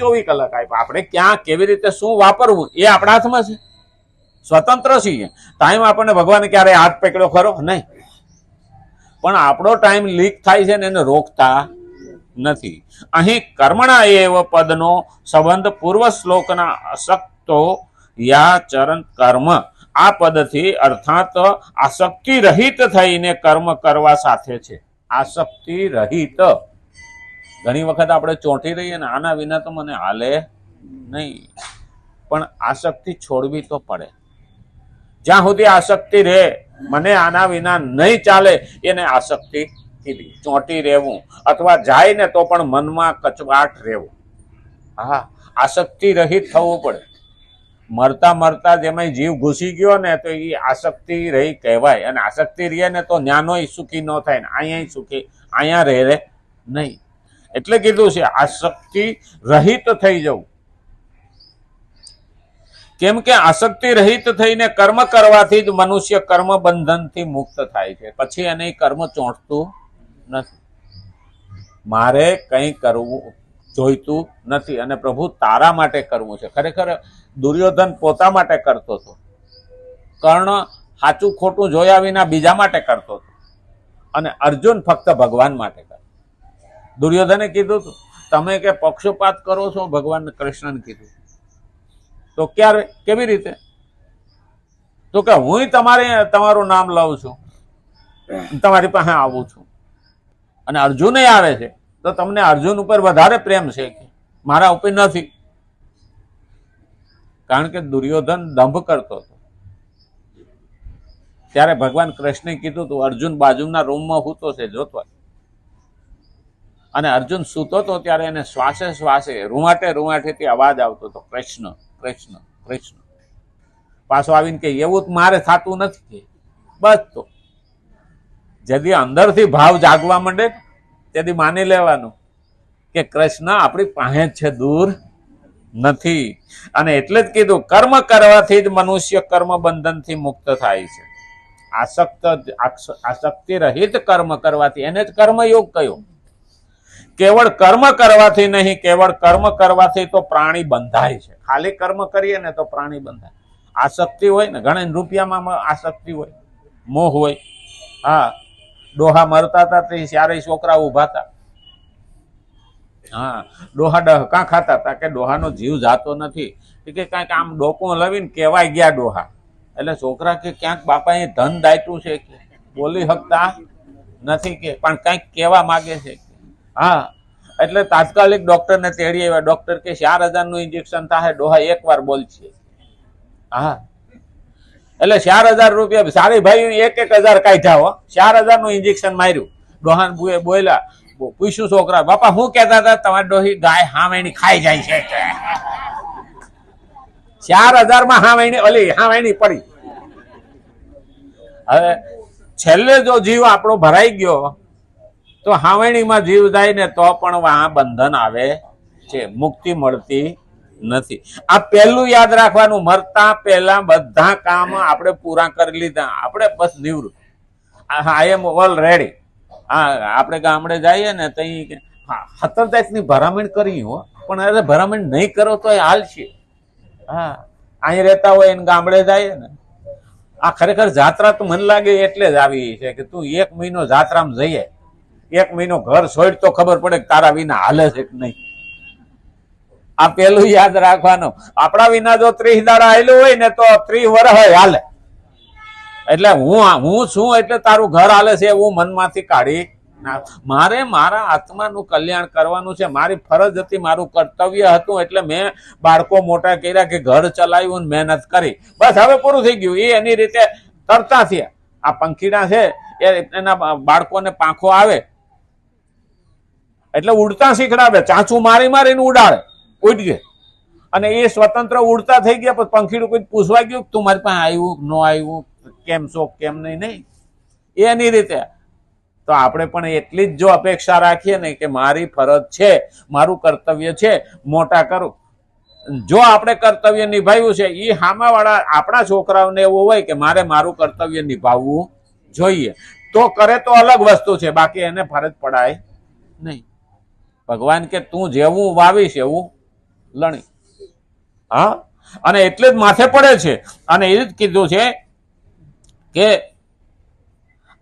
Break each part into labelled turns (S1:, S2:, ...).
S1: 24 કલાક આપ્યા. આપણે ક્યાં કેવી રીતે શું વાપરવું એ આપણા હાથમાં છે. સ્વતંત્ર છીએ. ટાઈમ આપણને ભગવાને ક્યારે હાથ પકડ્યો ખરો? નહીં. પણ આપણો ટાઈમ લીક થાય છે ને એને રોકતા નથી. અહીં કર્મણા એવ પદનો સંબંધ પૂર્વ શ્લોકના અશક્તો યા ચરણ કર્મ આ પદથી અર્થાત આસક્તિ રહિત થઈને કર્મ કરવા સાથે છે. આસક્તિ રહિત. ઘણી વખત આપણે ચોંટી રહીએ ને આના વિના તો મને હાલે નહીં, પણ આસક્તિ છોડવી તો પડે. જ્યાં સુધી આસક્તિ રહે મને આના વિના નહીં ચાલે એને આસક્તિ કીધી. ચોંટી રહેવું અથવા જાય ને તો પણ મનમાં કચવાટ રહેવું. હા, આસક્તિ રહિત થવું પડે. મરતા મરતા જેમાં જીવ ઘૂસી ગયો ને તો એ આસક્તિ રહી કહેવાય. અને આસક્તિ રહે ને તો ન્યાનોય સુખી ન થાય ને અહીંયા સુખી અહીંયા રહે નહીં. એટલે કીધું છે આસક્તિ રહિત થઈ જવું. કેમ કે આસક્તિ રહિત થઈને કર્મ કરવાથી જ મનુષ્ય કર્મ બંધનથી મુક્ત થાય છે. પછી એને કર્મ ચોંટતું નથી. મારે કંઈ કરવું જોઈતું નથી અને પ્રભુ તારા માટે કરવું છે. ખરેખર દુર્યોધન પોતા માટે કરતો હતો. કર્ણ સાચું ખોટું જોયા વિના બીજા માટે કરતો હતો અને અર્જુન ફક્ત ભગવાન માટે કરતો. દુર્યોધને કીધું હતું તમે કે પક્ષપાત કરો છો, ભગવાન કૃષ્ણને કીધું. તો ક્યારે કેવી રીતે? તો કે હું તમારું નામ લઉં છું, તમારી પાસે આવું છું અને અર્જુન આવે છે તો તમને અર્જુન ઉપર વધારે પ્રેમ છે કે મારા ઉપર નથી. કારણ કે દુર્યોધન દંભ કરતો હતો. ત્યારે ભગવાન કૃષ્ણે કીધું હતું અર્જુન બાજુના રૂમમાં સૂતો છે જોતો. અને અર્જુન સૂતો હતો ત્યારે એને શ્વાસે શ્વાસે રૂવાટેથી અવાજ આવતો હતો કૃષ્ણ કૃષ્ણ કૃષ્ણ. પાછો આવીને કે એવું મારે થતું નથી. બસ તો જેથી અંદરથી ભાવ જાગવા માંડે તેથી માની લેવાનું કે કૃષ્ણ આપણી પાસે જ છે, દૂર નથી. અને એટલે જ કીધું કર્મ કરવાથી જ મનુષ્ય કર્મ બંધનથી મુક્ત થાય છે. આસક્તિ રહિત કર્મ કરવાથી એને જ કર્મયોગ કયો. કેવળ કર્મ કરવાથી નહીં, કેવળ કર્મ કરવાથી તો પ્રાણી બંધાય છે. ખાલી કર્મ કરીએ ને તો પ્રાણી બંધાય. આસક્તિ હોય ને, ઘણા રૂપિયામાં આસક્તિ હોય, મોહ હોય. હા, ડોહા મરતા હતા તે ચારેય છોકરા ઉભા હતા. હા, ડોહા ડહકા ખાતા હતા કે ડોહાનો જીવ જાતો નથી કે કાંઈક આમ ડોકું લવીને કહેવાય ગયા ડોહા. એટલે છોકરા કે ક્યાંક બાપાએ ધન દાટ્યું છે કે બોલી શકતા નથી કે પણ કંઈક કહેવા માગે છે. હા, એટલે તાત્કાલિક ડોક્ટરને તેડી આવ્યા. ડોક્ટર કે 4000 ઇન્જેક્શન થાય, ડોહા એકવાર બોલશે. હા, એટલે 4000 રૂપિયા સારી ભાઈ 1000 કાઢ્યા હો. 4000 ઇન્જેક્શન માર્યું. ડોહાન બુએ બોલ્યા, પૂછ્યું છોકરા બાપા શું કહેતા હતા? તમારી ડોહી ગાય હાવેણી ખાઈ જાય છે કે 4000 માં હાવેણી પડી. હવે છેલ્લે જો જીવ આપણો ભરાઈ ગયો તો હાવેણીમાં જીવ જાય ને તો પણ વહાં બંધન આવે છે, મુક્તિ મળતી નથી. આ પહેલું યાદ રાખવાનું. મરતા પહેલા બધા કામ આપણે પૂરા કરી લીધા, આપણે બસ નિવૃત્ત. આઈ એમ ઓલ રેડી. હા, આપણે ગામડે જઈએ ને તો 17 તારીખની ભરામણ કરી હો, પણ અરે ભરામણ નહીં કરો તો એ હાલ છે. હા, અહીં રહેતા હોય એને ગામડે જાય ને આ ખરેખર જાત્રા તો મને લાગે એટલે જ આવી છે કે તું 1 મહિનો જાત્રામાં જઈએ, 1 મહિનો ઘર છોડ તો ખબર પડે કે તારા વિના હાલે છે કે નહીં. આ પેલું યાદ રાખવાનું. આપણા વિના જો 30 દાડા હાલ્યું હોય ને તો 30 વર્ષ હાલે. એટલે હું છું એટલે તારું ઘર હાલે છે એવું મનમાંથી કાઢી નાખ. મારે મારા આત્માનું કલ્યાણ કરવાનું છે. મારી ફરજ હતી, મારું કર્તવ્ય હતું. એટલે મેં બાળકો મોટા કર્યા કે ઘર ચલાવ્યું ને મહેનત કરી. બસ હવે પૂરું થઈ ગયું. એ એની રીતે તરતા થયા. આ પંખીડા છે એના બાળકોને પાંખો આવે એટલે ઉડતા શીખડાવે, ચાંચું મારીને ઉડાડે, ઉડજે. અને એ સ્વતંત્ર ઉડતા થઈ ગયા. પછી પંખીડું કોઈ પૂછવા ગયું તું મારી પાસે આવ્યું ન આવ્યું, કેમ છો કેમ નહીં. એની રીતે તો આપણે પણ એટલી જ જો અપેક્ષા રાખીએ ને કે મારી ફરજ છે, મારું કર્તવ્ય છે, મોટા કરું. જો આપણે કર્તવ્ય નિભાવ્યું છે, એ સામાવાળા આપણા છોકરાઓને એવું હોય કે મારે મારું કર્તવ્ય નિભાવવું જોઈએ તો કરે તો અલગ વસ્તુ છે, બાકી એને ફરજ પડાય નહીં. ભગવાન કે તું જેવું વાવીશ એવું લણી. હા, અને એટલે જ માથે પડે છે. અને એ જ કીધું છે કે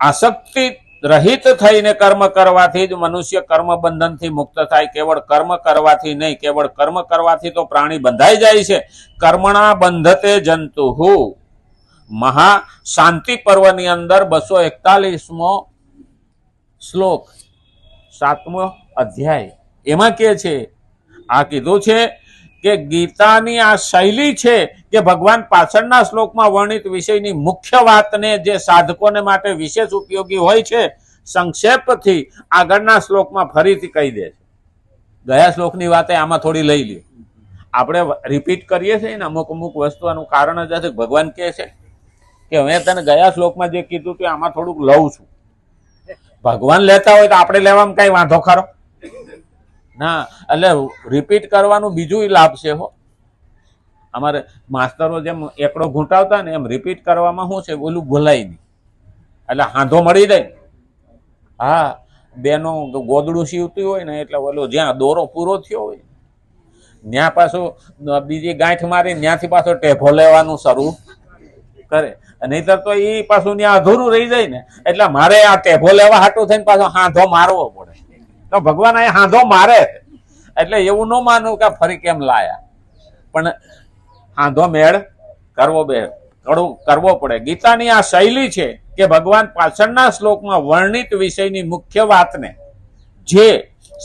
S1: આસક્તિ રહિત થઈને કર્મ કરવાથી જ મનુષ્ય કર્મ બંધનથી મુક્ત થાય. કેવળ કર્મ કરવાથી નહીં, કેવળ કર્મ કરવાથી તો પ્રાણી બંધાઈ જાય છે. કર્મણા બંધતે જંતુહુ. મહા શાંતિ પર્વની અંદર 241મો શ્લોક 7મો અધ્યાય એમાં કે છે, આ કીધું છે કે ગીતાની આ શૈલી છે કે ભગવાન પાછળના શ્લોકમાં વર્ણિત વિષયની મુખ્ય વાતને જે સાધકોને માટે વિશેષ ઉપયોગી હોય છે સંક્ષેપથી આગળના શ્લોકમાં ફરીથી કહી દે છે. ગયા શ્લોકની વાતે આમાં થોડી લઈ લે. આપણે રિપીટ કરીએ છીએ ને અમુક અમુક વસ્તુનું કારણ જ છે. ભગવાન કહે છે કે હવે તને ગયા શ્લોકમાં જે કીધું તે આમાં થોડુંક લઉં છું. ભગવાન લેતા હોય તો આપણે લેવામાં કઈ વાંધો ખરો? ના, એટલે રિપીટ કરવાનું બીજું લાભ છે. હો, અમારે માસ્તરો જેમ એકડો ઘૂંટાવતા ને એમ રિપીટ કરવામાં શું છે, ઓલું ભૂલાય નહીં, એટલે હાંધો મળી જાય. હા, બેનો ગોદડું સીવતી હોય ને એટલે ઓલો જ્યાં દોરો પૂરો થયો હોય ત્યાં પાછું બીજી ગાંઠ મારી ત્યાંથી પાછો ટેભો લેવાનું શરૂ કરે. નહીતર તો એ પાછું ત્યાં અધૂરું રહી જાય ને. એટલે મારે આ ટેભો લેવા હાટું થઈને પાછો હાંધો મારવો પડે. તો ભગવાન આ હાંધો મારે. એટલે એવું ન માનું કે ફરી કેમ લાયા, પણ હાંધો મેળ કરવો પડે. ગીતાની આ શૈલી છે કે ભગવાન પાછળના શ્લોકમાં વર્ણિત વિષયની મુખ્ય વાતને જે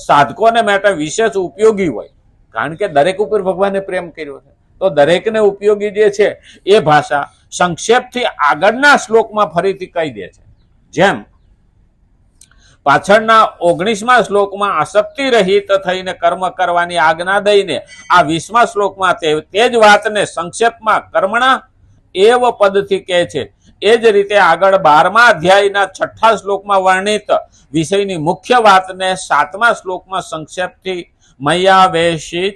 S1: સાધકોને માટે વિશેષ ઉપયોગી હોય, કારણ કે દરેક ઉપર ભગવાને પ્રેમ કર્યો છે, તો દરેકને ઉપયોગી જે છે એ ભાષા સંક્ષેપથી આગળના શ્લોકમાં ફરીથી કહી દે છે. જેમ પાછળના 19મા શ્લોકમાં આસક્તિ રહિત થઈને કર્મ કરવાની આજ્ઞા દઈને આ 20મા શ્લોકમાં તે જ વાતને સંક્ષેપમાં કર્મણા એવ પદથી કહે છે. એ જ રીતે આગળ 12મા અધ્યાયના 6થા શ્લોકમાં વર્ણિત વિષયની મુખ્ય વાતને 7મા શ્લોકમાં સંક્ષેપથી મયાવેશિત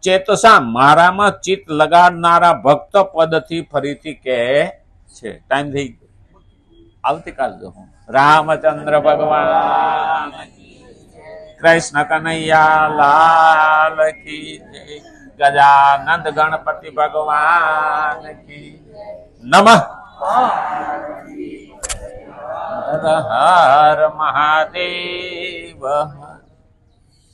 S1: ચેતસા, મારામાં ચિત્ત લગાડનારા ભક્ત પદથી ફરીથી કહે છે. ટાઈમ થઈ ગયો, આવતીકાલ જો. રામચંદ્ર ભગવાન, કૃષ્ણ કનૈયા લાલ કી જય. ગજાનંદ ગણપતિ ભગવાન કી નમઃ. હર હર મહાદેવ.